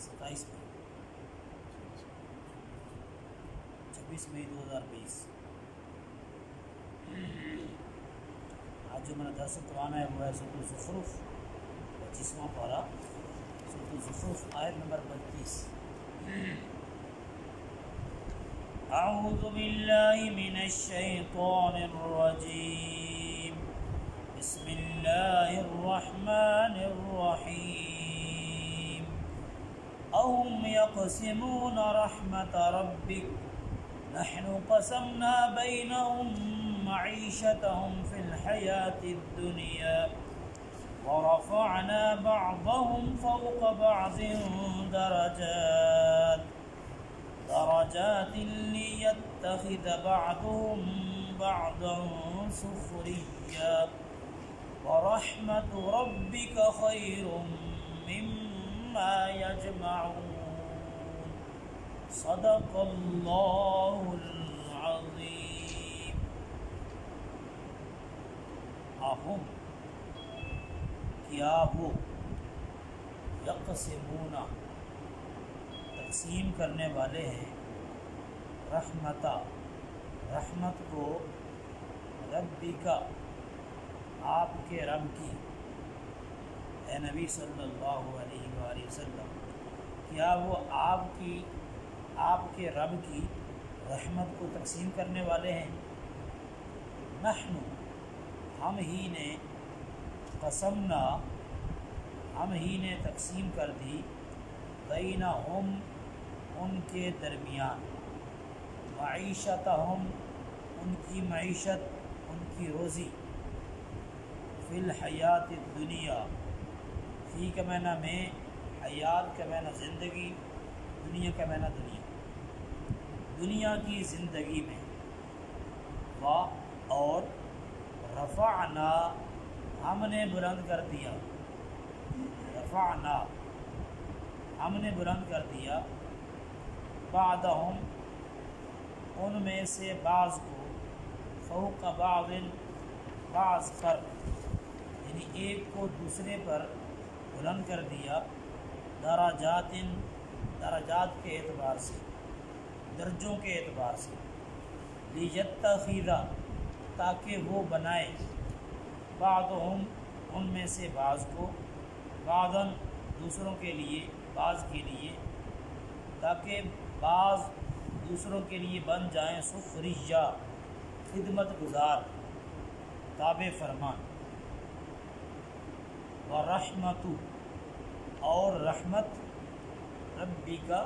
27 میں 26 مئی 2020 آج جو میں نے درس قرآن ہے وہ ہے سورۃ الزخرف 25واں پارہ سورۃ الزخرف آیت نمبر 32. اعوذ باللہ من الشیطان الرجیم بسم اللہ الرحمن الرحیم اهم يقسمون رحمت ربک نحن قسمنا بینهم معیشتهم فی الحیاة الدنیا ورفعنا بعضهم فوق بعض درجات ليتخذ بعضهم بعضا سخريا ورحمة ربك خير مما يجمعون. صدق الله العظيم. اہم کیا وہ یقسمون تقسیم کرنے والے ہیں رحمت کو ربک آپ کے رب کی. اے نبی صلی اللہ علیہ وآلہ وسلم کیا وہ آپ کے رب کی رحمت کو تقسیم کرنے والے ہیں؟ نحن ہم ہی نے تقسیم کر دی بینہم ان کے درمیان معیشتہم ان کی معیشت ان کی روزی فی الحیات الدنیا فی کا معنی میں حیات کا معنی زندگی دنیا کا معنی دنیا کی زندگی میں اور رفعنا ہم نے بلند کر دیا بعضهم ان میں سے بعض کو فوق بعض پر یعنی ایک کو دوسرے پر بلند کر دیا درجات کے اعتبار سے درجوں کے اعتبار سے لیتخذ تاکہ وہ بنائے بعضهم ان میں سے بعض کو بعضاً دوسروں کے لیے بعض کے لیے تاکہ بعض دوسروں کے لیے بن جائیں سخریہ خدمت گزار تابع فرمان. ورحمت اور رحمت ربی کا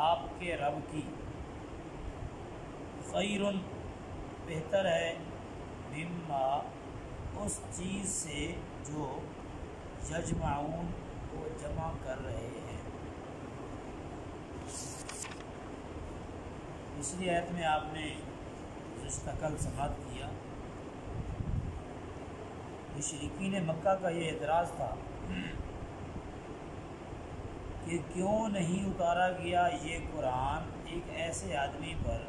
آپ کے رب کی خیر بہتر ہے مما اس چیز سے جو یجمعون کو جمع کر رہے ہیں. پچھلی آیت میں آپ نے مستقل سماعت کیا مشرکین مکہ کا یہ اعتراض تھا کہ کیوں نہیں اتارا گیا یہ قرآن ایک ایسے آدمی پر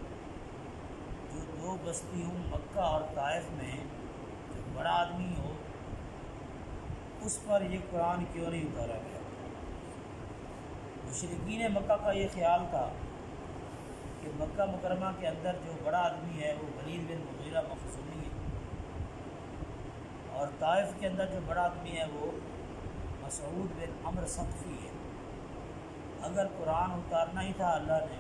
جو دو بستی ہوں مکہ اور طائف میں جو بڑا آدمی ہو اس پر یہ قرآن کیوں نہیں اتارا گیا. مشرکین مکہ کا یہ خیال تھا کہ مکہ مکرمہ کے اندر جو بڑا آدمی ہے وہ ولید بن مغیرہ مخزومی ہے اور طائف کے اندر جو بڑا آدمی ہے وہ مسعود بن عمرو ثقفی ہے. اگر قرآن اتارنا ہی تھا اللہ نے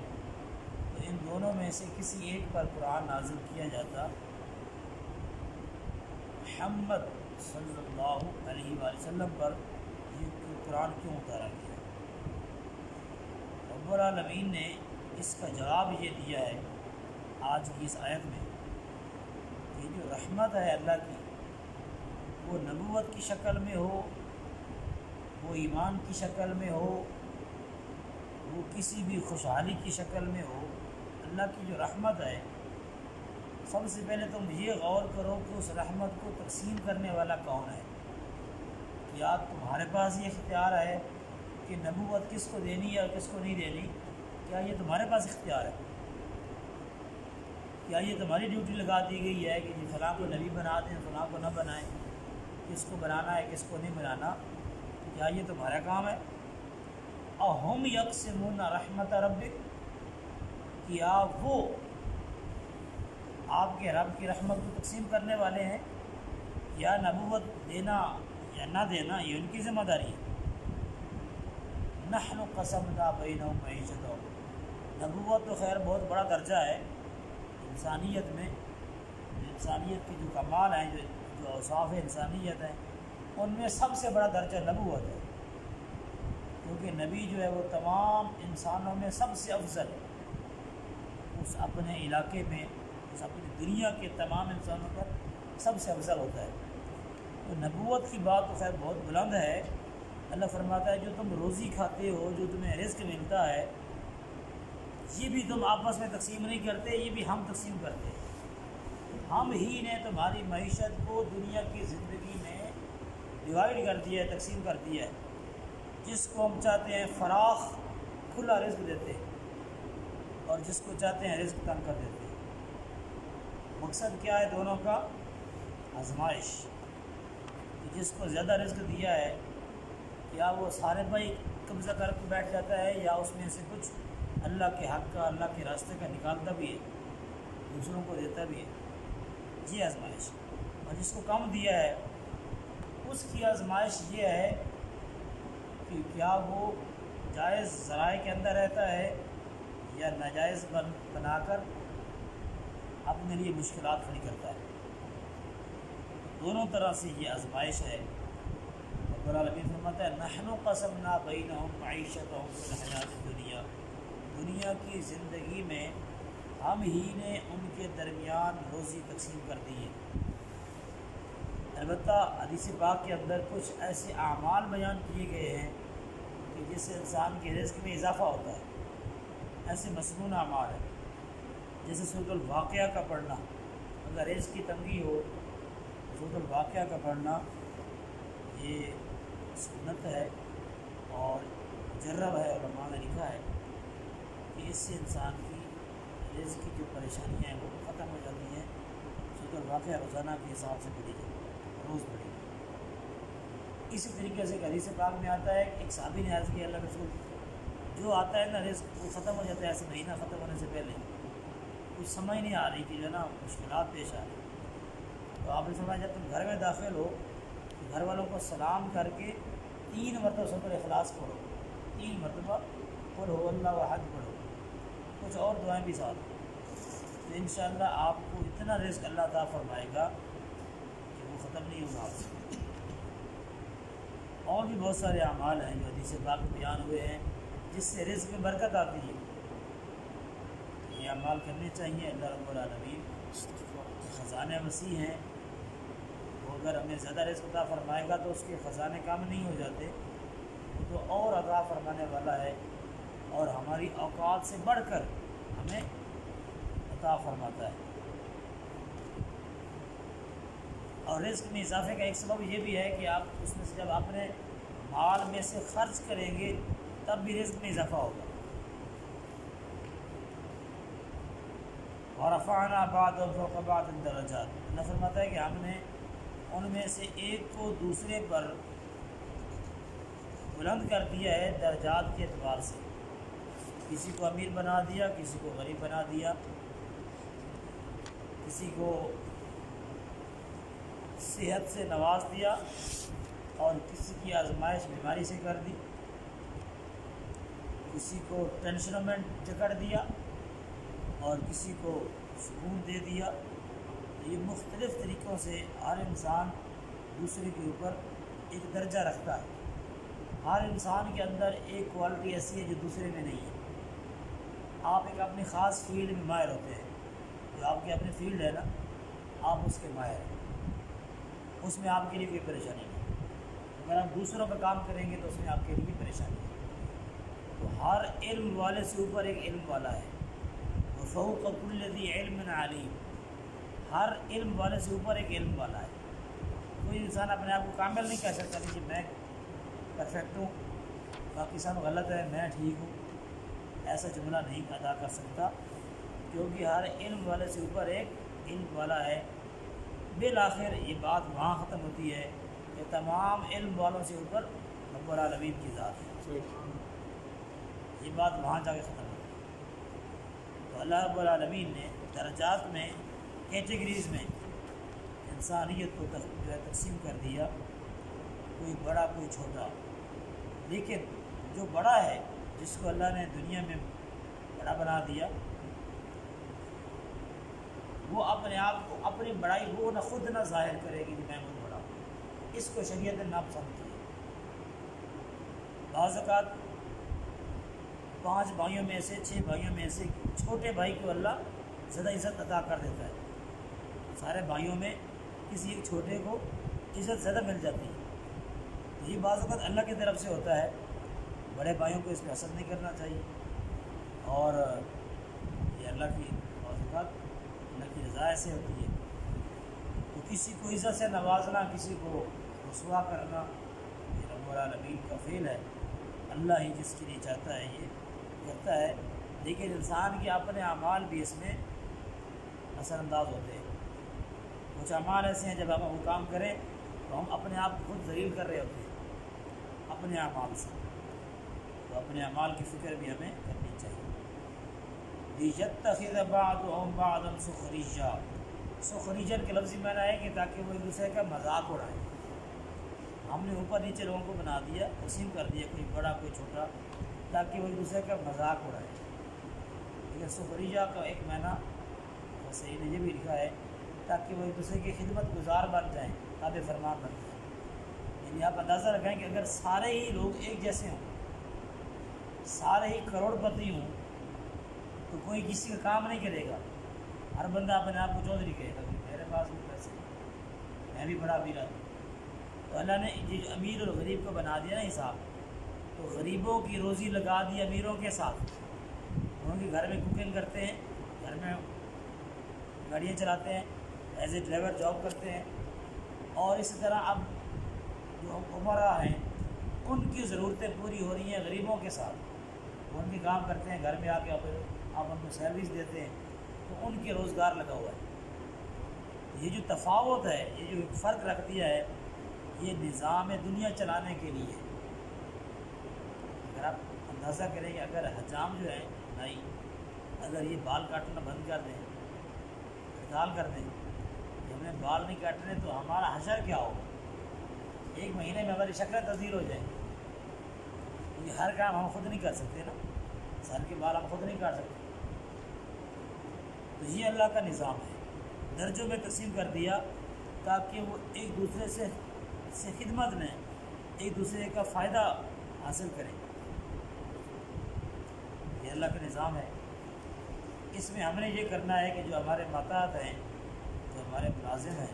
تو ان دونوں میں سے کسی ایک پر قرآن نازل کیا جاتا. محمد صلی اللہ علیہ وآلہ وسلم پر یہ قرآن کیوں اتارا گیا؟ رب العالمین نے اس کا جواب یہ دیا ہے آج کی اس آیت میں کہ جو رحمت ہے اللہ کی وہ نبوت کی شکل میں ہو وہ ایمان کی شکل میں ہو وہ کسی بھی خوشحالی کی شکل میں ہو. اللہ کی جو رحمت ہے سب سے پہلے تم یہ غور کرو کہ اس رحمت کو تقسیم کرنے والا کون ہے. کیا تمہارے پاس یہ اختیار ہے کہ نبوت کس کو دینی ہے اور کس کو نہیں دینی؟ کیا یہ تمہارے پاس اختیار ہے؟ کیا یہ تمہاری ڈیوٹی لگا دی گئی ہے کہ فلاں کو نبی بنا دیں فلاں کو نہ بنائیں؟ کس کو بنانا ہے کس کو نہیں بنانا؟ کیا یہ تمہارا کام ہے؟ اہم یقسمون رحمت ربک، کیا وہ آپ کے رب کی رحمت کو تقسیم کرنے والے ہیں؟ یا نبوت دینا یا نہ دینا یہ ان کی ذمہ داری ہے۔ نحن قسمنا بینہم معیشتہم، نبوت تو خیر بہت بڑا درجہ ہے انسانیت میں، انسانیت کی جو کمال ہیں، جو اوصاف انسانیت ہیں، ان میں سب سے بڑا درجہ نبوت ہے، کیونکہ نبی جو ہے وہ تمام انسانوں میں سب سے افضل ہے، اس اپنے علاقے میں، اس اپنی دنیا کے تمام انسانوں پر سب سے افضل ہوتا ہے۔ تو نبوت کی بات تو خیر بہت بلند ہے۔ اللہ فرماتا ہے جو تم روزی کھاتے ہو، جو تمہیں رزق ملتا ہے، یہ بھی تم آپس میں تقسیم نہیں کرتے، یہ بھی ہم تقسیم کرتے ہیں۔ ہم ہی نے تمہاری معیشت کو دنیا کی زندگی میں ڈیوائیڈ کر دیا ہے، تقسیم کر دیا ہے۔ جس کو ہم چاہتے ہیں فراخ کھلا رزق دیتے ہیں، اور جس کو چاہتے ہیں رزق تنگ کر دیتے ہیں۔ مقصد کیا ہے دونوں کا؟ آزمائش۔ جس کو زیادہ رزق دیا ہے، کیا وہ سارے بھائی قبضہ کر کے بیٹھ جاتا ہے، یا اس میں سے کچھ اللہ کے حق کا، اللہ کے راستے کا نکالتا بھی ہے، دوسروں کو دیتا بھی ہے؟ یہ آزمائش۔ اور جس کو کم دیا ہے، اس کی آزمائش یہ ہے کہ کیا وہ جائز ذرائع کے اندر رہتا ہے یا ناجائز بنا کر اپنے لیے مشکلات کھڑی کرتا ہے۔ دونوں طرح سے یہ آزمائش ہے۔ رب العالمین فرماتا ہے نحن قسمنا بینہم معیشتہم فی الحیات الدنیا، دنیا کی زندگی میں ہم ہی نے ان کے درمیان روزی تقسیم کر دی ہے۔ البتہ حدیث پاک کے اندر کچھ ایسے اعمال بیان کیے گئے ہیں کہ جس سے انسان کے رزق میں اضافہ ہوتا ہے، ایسے مسنون اعمال ہیں، جیسے سورۃ الواقعہ کا پڑھنا۔ اگر رزق کی تنگی ہو، سورۃ الواقعہ کا پڑھنا یہ سنت ہے اور مجرب ہے، علماء نے لکھا ہے کہ اس سے انسان کی رزق کی جو پریشانیاں ہیں وہ ختم ہو جاتی ہیں۔ سورۃ الواقعہ روزانہ کے حساب سے پڑھی جائے، روز پڑھی جائے۔ اسی طریقے سے حدیث پاک میں آتا ہے کہ ایک صحابی نے عرض کیا اللہ رسول، جو آتا ہے نا رزق وہ ختم ہو جاتا ہے ایسے مہینہ ختم ہونے سے پہلے، کچھ سمجھ نہیں آ رہی کہ جو ہے نا مشکلات پیش آ رہی۔ تو آپ نے فرمایا جب تم گھر میں داخل ہو تو گھر والوں کو سلام کر کے 3 مرتبہ سورۃ الاخلاص پڑھو، 3 مرتبہ قل هو اللہ احد پڑھو، کچھ اور دعائیں بھی ساتھ، تو انشاءاللہ آپ کو اتنا رزق اللہ عطا فرمائے گا کہ وہ ختم نہیں ہوگا آپ سے۔ اور بھی بہت سارے اعمال ہیں جو حدیث پاک میں بیان ہوئے ہیں جس سے رزق میں برکت آتی ہے، یہ اعمال کرنے چاہیے۔ اللہ رب العالمین خزانے وسیع ہیں، وہ اگر ہمیں زیادہ رزق عطا فرمائے گا تو اس کے خزانے کم نہیں ہو جاتے، وہ تو اور عطا فرمانے والا ہے اور ہماری اوقات سے بڑھ کر ہمیں عطا فرماتا ہے۔ اور رزق میں اضافے کا ایک سبب یہ بھی ہے کہ آپ اس میں سے جب اپنے مال میں سے خرچ کریں گے تب بھی رزق میں اضافہ ہوگا۔ وَرَفَعْنَا بَعْضَهُمْ فَوْقَ بَعْضٍ دَرَجَاتٍ، اللہ فرماتا ہے کہ ہم نے ان میں سے ایک کو دوسرے پر بلند کر دیا ہے درجات کے اعتبار سے، کسی کو امیر بنا دیا، کسی کو غریب بنا دیا، کسی کو صحت سے نواز دیا اور کسی کی آزمائش بیماری سے کر دی، کسی کو ٹینشنوں میں جکڑ دیا اور کسی کو سکون دے دیا۔ یہ مختلف طریقوں سے ہر انسان دوسرے کے اوپر ایک درجہ رکھتا ہے۔ ہر انسان کے اندر ایک کوالٹی ایسی ہے جو دوسرے میں نہیں ہے۔ آپ ایک اپنی خاص فیلڈ میں ماہر ہوتے ہیں، جو آپ کی اپنی فیلڈ ہے نا، آپ اس کے ماہر ہیں، اس میں آپ کے لیے کوئی پریشانی نہیں۔ اگر آپ دوسروں پہ کام کریں گے تو اس میں آپ کے لیے پریشانی ہے۔ تو ہر علم والے سے اوپر ایک علم والا ہے، وَفَوْقَ كُلِّ ذِي عِلْمٍ عَلِيمٍ، ہر علم والے سے اوپر ایک علم والا ہے۔ کوئی انسان اپنے آپ کو کامل نہیں کہہ سکتا کہ میں پرفیکٹ ہوں، باقی سب غلط ہے، میں ٹھیک ہوں، ایسا جملہ نہیں ادا کر سکتا، کیونکہ ہر علم والے سے اوپر ایک علم والا ہے۔ بالآخر یہ بات وہاں ختم ہوتی ہے کہ تمام علم والوں سے اوپر رب العالمین کی ذات ہے۔ یہ بات وہاں جا کے ختم ہوتی ہے۔ تو اللہ رب العالمین نے درجات میں، کیٹیگریز میں انسانیت کو جو ہے تقسیم کر دیا، کوئی بڑا کوئی چھوٹا۔ لیکن جو بڑا ہے، جس کو اللہ نے دنیا میں بڑا بنا دیا، وہ اپنے آپ کو، اپنی بڑائی وہ نہ خود نہ ظاہر کرے گی کہ میں بہت بڑا ہوں، اس کو شریعت نے ناپسند کیا۔ بعض اوقات 5 بھائیوں میں سے، 6 بھائیوں میں سے چھوٹے بھائی کو اللہ زیادہ عزت عطا کر دیتا ہے۔ سارے بھائیوں میں کسی ایک چھوٹے کو عزت زیادہ مل جاتی ہے۔ تو یہ بعض اوقات اللہ کی طرف سے ہوتا ہے۔ بڑے بھائیوں کو اس پہ حسد نہیں کرنا چاہیے، اور یہ اللہ کی بعض اوقات اللہ کی رضا سے ہوتی ہے۔ تو کسی کو عزت سے نوازنا، کسی کو رسوا کرنا، یہ رب العالمین کا فعل ہے۔ اللہ ہی جس کے لیے چاہتا ہے یہ کرتا ہے، لیکن انسان کے اپنے اعمال بھی اس میں اثر انداز ہوتے ہیں۔ کچھ اعمال ایسے ہیں جب ہم وہ کام کریں تو ہم اپنے آپ کو خود ذلیل کر رہے ہوتے ہیں اپنے اعمال سے۔ تو اپنے اعمال کی فکر بھی ہمیں کرنی چاہیے۔ لِيَتَّخِذَ بَعْضُهُمْ بَعْضًا سُخْرِيًّا، سخریجن کے لفظی معنی ہے کہ تاکہ وہ ایک دوسرے کا مذاق اڑائیں۔ ہم نے اوپر نیچے لوگوں کو بنا دیا، تقسیم کر دیا، کوئی بڑا کوئی چھوٹا، تاکہ وہ ایک دوسرے کا مذاق اڑائے۔ لیکن سخریجہ کا ایک معنی صحیح نے یہ بھی لکھا ہے تاکہ وہ ایک دوسرے کی خدمت گزار بن جائیں، تابع فرمان بن جائیں۔ یعنی آپ اندازہ رکھیں کہ اگر سارے ہی لوگ ایک جیسے ہوں، سارے ہی کروڑ پتی ہوں، تو کوئی کسی کا کام نہیں کرے گا۔ ہر بندہ اپنے آپ کو چودھری کہے گا کہ میرے پاس بھی پیسے ہیں، میں بھی بڑا امیر آدمی۔ تو اللہ نے یہ امیر اور غریب کو بنا دیا نا حساب، تو غریبوں کی روزی لگا دی امیروں کے ساتھ۔ ان کے گھر میں کوکنگ کرتے ہیں، گھر میں گاڑیاں چلاتے ہیں، ایز اے ڈرائیور جاب کرتے ہیں، اور اسی طرح اب جو عمرا ہیں ان کی ضرورتیں پوری ہو رہی ہیں غریبوں کے ساتھ۔ وہ ان کے کام کرتے ہیں، گھر میں آ کے آپ ان کو سیلریز دیتے ہیں، تو ان کے روزگار لگا ہوا ہے۔ یہ جو تفاوت ہے، یہ جو فرق رکھ دیا ہے، یہ نظام دنیا چلانے کے لیے۔ اگر آپ اندازہ کریں کہ اگر حجام جو ہے نائی، اگر یہ بال کاٹنا بند کر دیں، ہڑتال کر دیں کہ ہمیں بال نہیں کاٹنے، تو ہمارا حشر کیا ہوگا؟ ایک مہینے میں ہماری شکلیں تبدیل ہو جائیں گی، کیونکہ ہر کام ہم خود نہیں کر سکتے نا، سر کے بال ہم خود نہیں کاٹ سکتے۔ تو یہ اللہ کا نظام ہے، درجوں میں تقسیم کر دیا تاکہ وہ ایک دوسرے سے خدمت میں ایک دوسرے کا فائدہ حاصل کریں۔ یہ اللہ کا نظام ہے۔ اس میں ہم نے یہ کرنا ہے کہ جو ہمارے ماتحت ہیں، جو ہمارے ملازم ہیں،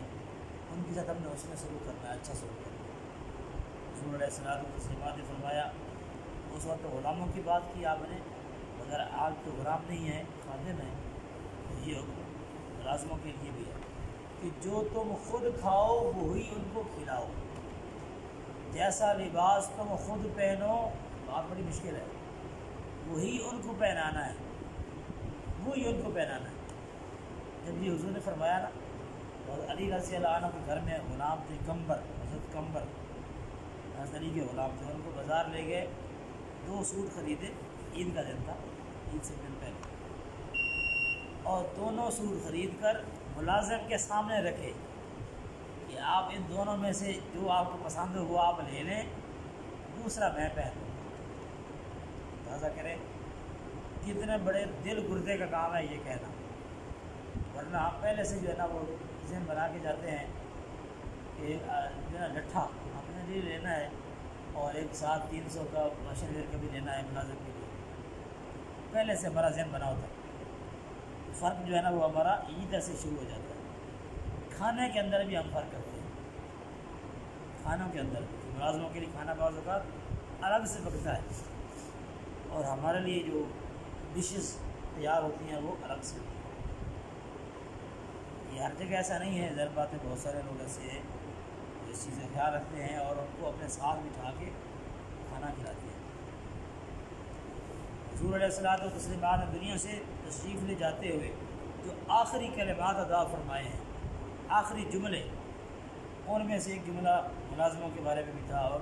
ان کے ساتھ ہم نے حسن سلوک کرنا ہے، اچھا سلوک کرنا ہے۔ حضور علیہ الصلوۃ والتسلیمات نے فرمایا، اس وقت غلاموں کی بات کی آپ نے، اگر آج تو غلام نہیں ہے، خادم ہیں، تو یہ ملازموں کے لیے بھی ہے کہ جو تم خود کھاؤ وہی ان کو کھلاؤ، جیسا لباس تم خود پہنو، بات بڑی مشکل ہے، وہی ان کو پہنانا ہے، وہی ان کو پہنانا ہے۔ جب یہ حضور نے فرمایا نا، اور علی رضی اللہ عنہ کے گھر میں غلام تھے، کمبر، حضرت کمبر حضرت علی کے غلام تھے، ان کو بازار لے گئے، 2 سوٹ خریدے، عید کا دن تھا، عید سے دن پہلے، اور دونوں سوٹ خرید کر ملازم کے سامنے رکھے کہ آپ ان دونوں میں سے جو آپ کو پسند ہو وہ آپ لے لیں، دوسرا میں پہنوں۔ اندازہ کریں کتنے بڑے دل گردے کا کام ہے یہ کہنا، ورنہ ہم پہلے سے جو ہے نا وہ ذہن بنا کے جاتے ہیں کہ جو ہے لٹھا اپنے لیے لینا ہے، اور ایک ساتھ 300 کا ماشین ویئر کا بھی لینا ہے ملازم کے لیے، پہلے سے ہمارا ذہن بنا ہوتا ہے۔ فرق جو ہے نا وہ ہمارا عید سے شروع ہو جاتا ہے۔ کھانے کے اندر بھی ہم فرق کرتے ہیں، کھانوں کے اندر بھی ملازموں کے لیے کھانا بعض اوقات الگ سے پکتا ہے، اور ہمارے لیے جو ڈشز تیار ہوتی ہیں وہ الگ سے ہوتی ہیں۔ یہ ہر جگہ ایسا نہیں ہے، ظاہر بات ہے بہت سارے لوگ ایسے ہیں جو اس چیز کا خیال رکھتے ہیں اور ان کو اپنے ساتھ بٹھا کے کھانا کھلاتے ہیں۔ حضور علیہ الصلوۃ والتسلیمات نے دنیا سے تشریف لے جاتے ہوئے جو آخری کلمات ادا فرمائے ہیں، آخری جملے، ان میں سے ایک جملہ ملازموں کے بارے میں بھی تھا اور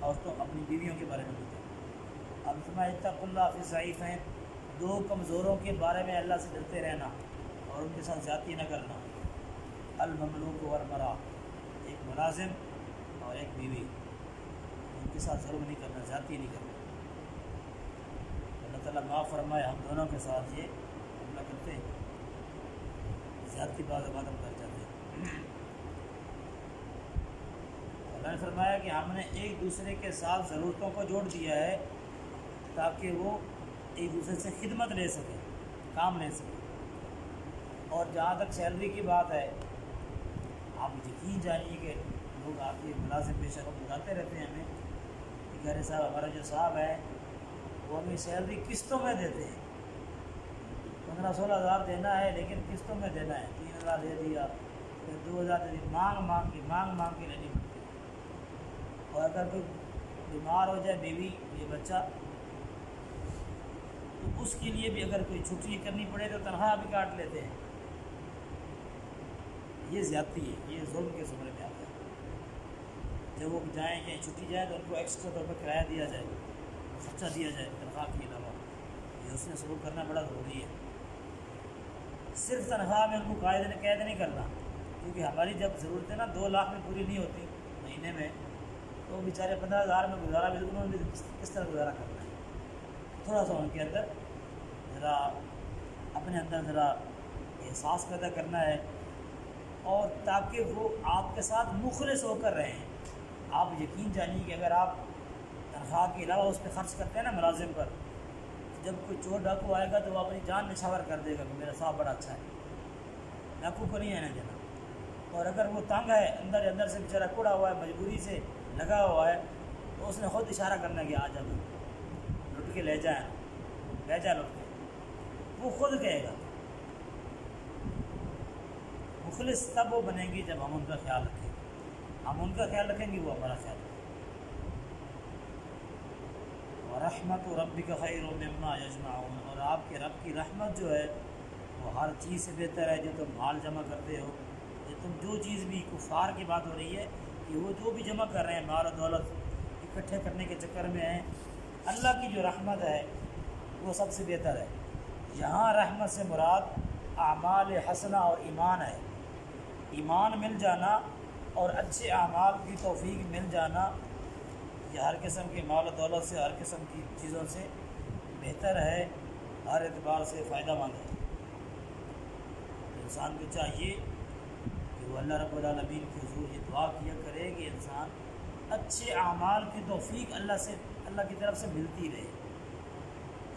عورتوں اپنی بیویوں کے بارے میں بھی تھا۔ اب فرمایا اتقوا اللہ فی الضعیفین، دو کمزوروں کے بارے میں اللہ سے ڈرتے رہنا اور ان کے ساتھ زیادتی نہ کرنا۔ المملوک والمرأہ، ایک ملازم اور ایک بیوی، ان کے ساتھ ظلم نہیں کرنا، زیادتی نہیں کرنا۔ اللہ تعالیٰ معاف فرمائے ہم دونوں کے ساتھ یہ حملہ کرتے ہیں، زیادتی بعض عبادت کر جاتے ہیں۔ اللہ نے فرمایا کہ ہم نے ایک دوسرے کے ساتھ ضرورتوں کو جوڑ دیا ہے تاکہ وہ ایک دوسرے سے خدمت لے سکیں، کام لے سکیں۔ اور جہاں تک سیلری کی بات ہے، آپ یقین جانیے کہ لوگ آپ کے ملازم پیشہ کو بتاتے رہتے ہیں ہمیں کہ گھر صاحب ہمارا جو صاحب ہے وہ ہمیں سیلری قسطوں میں دیتے ہیں، 15-16 ہزار دینا ہے لیکن قسطوں میں دینا ہے، 3,000 دے دیا، پھر 2,000 دے دیا، مانگ کے لینی پڑتی ہے۔ اور اگر کوئی بیمار ہو جائے بیوی یا بچہ تو اس کے لیے بھی اگر کوئی چھٹی کرنی پڑے تو تنخواہ بھی کاٹ لیتے ہیں۔ یہ زیادتی ہے، یہ ظلم کے زمرے میں آتا ہے۔ جب وہ جائیں کہیں چھٹی جائے تو ان کو ایکسٹرا طور پر کرایہ دیا جائے، خرچہ دیا جائے تنخواہ کے علاوہ، یہ اس نے سلوک کرنا بڑا ضروری ہے۔ صرف تنخواہ میں ان کو قید نہیں کرنا، کیونکہ ہماری جب ضرورتیں نا 2 لاکھ میں پوری نہیں ہوتی مہینے میں، تو وہ بیچارے 15,000 میں گزارا بھی، انہوں نے کس طرح گزارا کرنا ہے۔ تھوڑا سا ان کے اندر ذرا اپنے اندر ذرا احساس پیدا کرنا ہے، اور تاکہ وہ آپ کے ساتھ مخلص ہو کر رہیں۔ آپ یقین جانیے کہ اگر آپ تنخواہ کے علاوہ اس پہ خرچ کرتے ہیں نا ملازم پر، جب کوئی چور ڈاکو آئے گا تو وہ اپنی جان نچھاور کر دے گا کہ میرا صاحب بڑا اچھا ہے، ڈاکو کو نہیں آنے دینا۔ اور اگر وہ تنگ ہے، اندر سے بیچارہ کوڑا ہوا ہے، مجبوری سے لگا ہوا ہے، تو اس نے خود اشارہ کرنا کہ آ جا لٹ کے لے جا لٹ کے، وہ خود کہے گا۔ مخلص تب وہ بنیں گی جب ہم ان کا خیال رکھیں، ہم ان کا خیال رکھیں گے، وہ ہمارا خیال رکھیں۔ ورحمت ربک خیر مما یجمعون، اور آپ کے رب کی رحمت جو ہے وہ ہر چیز سے بہتر ہے جو تم مال جمع کرتے ہو۔ یہ تم جو چیز بھی، کفار کی بات ہو رہی ہے کہ وہ جو بھی جمع کر رہے ہیں مال و دولت اکٹھے کرنے کے چکر میں ہیں، اللہ کی جو رحمت ہے وہ سب سے بہتر ہے۔ یہاں رحمت سے مراد اعمال حسنہ اور ایمان ہے، ایمان مل جانا اور اچھے اعمال کی توفیق مل جانا، یہ ہر قسم کے مال و دولت سے، ہر قسم کی چیزوں سے بہتر ہے، ہر اعتبار سے فائدہ مند ہے۔ انسان کو چاہیے کہ وہ اللہ رب العالمین کے حضور یہ دعا کیا کرے کہ انسان اچھے اعمال کی توفیق اللہ کی طرف سے ملتی رہے۔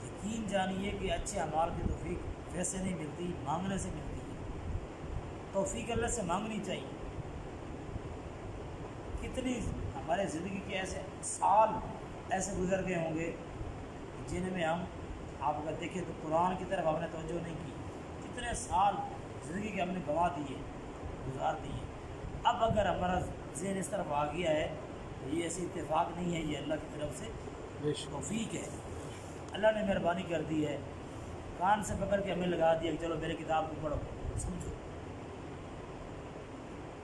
یقین جانیے کہ اچھے اعمال کی توفیق ویسے نہیں ملتی، مانگنے سے ملتی ہے۔ توفیق اللہ سے مانگنی چاہیے۔ کتنی ہمارے زندگی کے ایسے سال ایسے گزر گئے ہوں گے جن میں ہم، آپ اگر دیکھیں تو قرآن کی طرف ہم نے توجہ نہیں کی، کتنے سال زندگی کے ہم نے گنوا دیے، گزار دیے۔ اب اگر ہمارا ذہن اس طرف آ گیا ہے تو یہ ایسی اتفاق نہیں ہے، یہ اللہ کی طرف سے توفیق ہے۔ اللہ نے مہربانی کر دی ہے، کان سے پکڑ کے ہمیں لگا دیا کہ چلو میرے کتاب کو پڑھو، سمجھو۔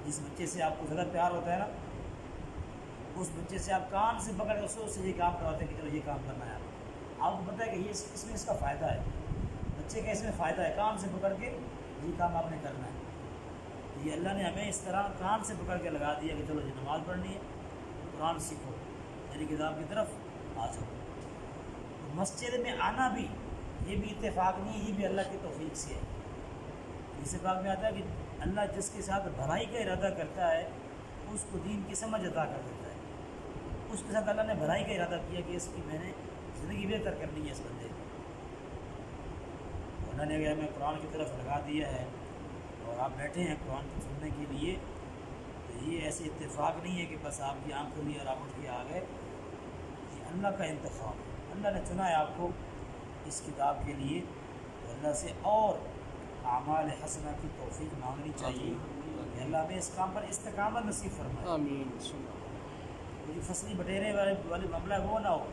جس بچے سے آپ کو زیادہ پیار ہوتا ہے نا، اس بچے سے آپ کان سے پکڑ کے اس سے یہ کام کرواتے ہیں کہ چلو یہ کام کرنا ہے آپ کو پتہ ہے کہ یہ اس میں اس کا فائدہ ہے، بچے کا اس میں فائدہ ہے، کان سے پکڑ کے یہ کام آپ نے کرنا ہے۔ یہ اللہ نے ہمیں اس طرح کان سے پکڑ کے لگا دیا کہ چلو یہ نماز پڑھنی ہے، قرآن سیکھو، میری کتاب کی طرف آ جاؤ۔ مسجد میں آنا بھی یہ بھی اتفاق نہیں ہے، یہ بھی اللہ کی توفیق سے ہے۔ اس بات میں آتا ہے کہ اللہ جس کے ساتھ بھلائی کا ارادہ کرتا ہے اس کو دین کی سمجھ عطا کر دیتا ہے۔ اس کے ساتھ اللہ نے بھلائی کا ارادہ کیا کہ اس کی میں نے زندگی بہتر کرنی ہے اس بندے کو۔ اللہ نے اگر ہمیں قرآن کی طرف لگا دیا ہے اور آپ بیٹھے ہیں قرآن کو سننے کے لیے، تو یہ ایسے اتفاق نہیں ہے کہ بس آپ کی آنکھ کھلی اور آپ اٹھ کے آ گئے۔ یہ اللہ کا انتخاب ہے، اللہ نے چنا ہے آپ کو اس کتاب کے لیے، تو اللہ سے اور اعمال حسنہ کی توفیق مانگنی چاہیے کہ اللہ ہمیں اس کام پر استقامت نصیب فرمائے۔ آمین۔ جو فصلی بٹیرے والی معاملہ وہ نہ ہو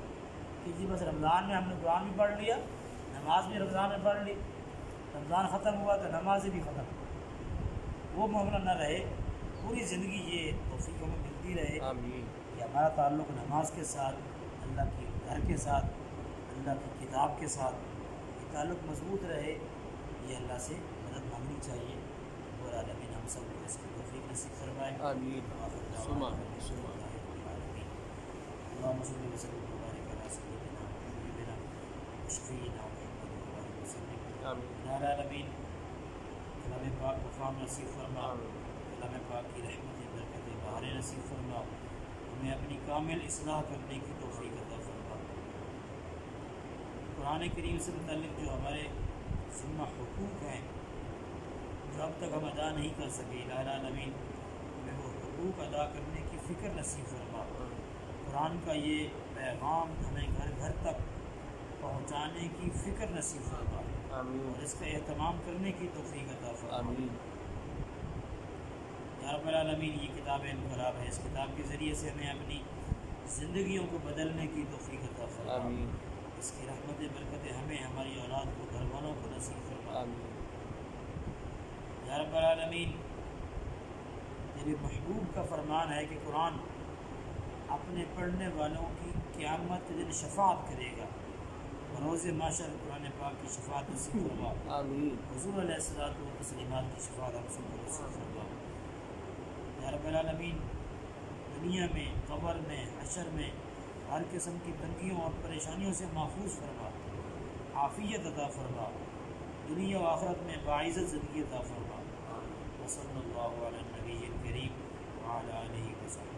کہ جی بس رمضان میں ہم نے قرآن بھی پڑھ لیا، نماز بھی رمضان میں پڑھ لی، رمضان ختم ہوا تو نماز بھی ختم، وہ معاملہ نہ رہے۔ پوری زندگی یہ توفیق ہمیں ملتی رہے آمین۔ کہ ہمارا تعلق نماز کے ساتھ، اللہ کے گھر کے ساتھ اللہ کی کتاب کے ساتھ یہ تعلق مضبوط رہے، یہ اللہ سے مدد مانگنی چاہیے، اور عالمین ہم سب کو اس کی توفیق نصیب فرمائے۔ آمین ثم آمین ثم آمین۔ اللهم صل وسلم وبارك على سيدنا وحبيبنا وشفيعنا محمد وآله وسلم آمین یا العالمین۔ کلام پاک کو فہم نصیب فرما، آمین کلام پاک کی رحمت برکت بہار نصیب فرما، ہمیں اپنی کامل اصلاح کرنے کی توفیق عطا فرما۔ قرآن کریم سے متعلق جو ہمارے ذمہ حقوق ہیں جو اب تک ہم ادا نہیں کر سکے، الہ العالمین ہمیں وہ حقوق ادا کرنے کی فکر نصیب فرما۔ قرآن کا یہ پیغام ہمیں گھر گھر تک پہنچانے کی فکر نصیب فرما، آمین اور اس کا اہتمام کرنے کی توفیق عطا فرما۔ آمین یا رب العالمین، یہ کتاب انقلاب ہے، اس کتاب کے ذریعے سے ہمیں اپنی زندگیوں کو بدلنے کی توفیق عطا فرما۔ آمین اس کی رحمت برکت ہمیں، ہماری اولاد کو، گھر والوں کو نصیب فرما۔ آمین یا رب العالمین، تیرے محبوب کا فرمان ہے کہ قرآن اپنے پڑھنے والوں کی قیامت کے دن شفاعت کرے گا، روز محشر قرآن پاک کی شفاعت نصیب فرما۔ آمین حضور علیہ الصلوۃ والتسلیمات کی شفاعت ہم سب کو نصیب فرما۔ یا رب العالمین، دنیا میں، قبر میں، حشر میں ہر قسم کی تنگیوں اور پریشانیوں سے محفوظ فرما، عافیت عطا فرما، دنیا و آخرت میں باعزت زندگی عطا فرما۔ وصلی اللہ علی النبی الکریم وعلی آلہ وصحبہ۔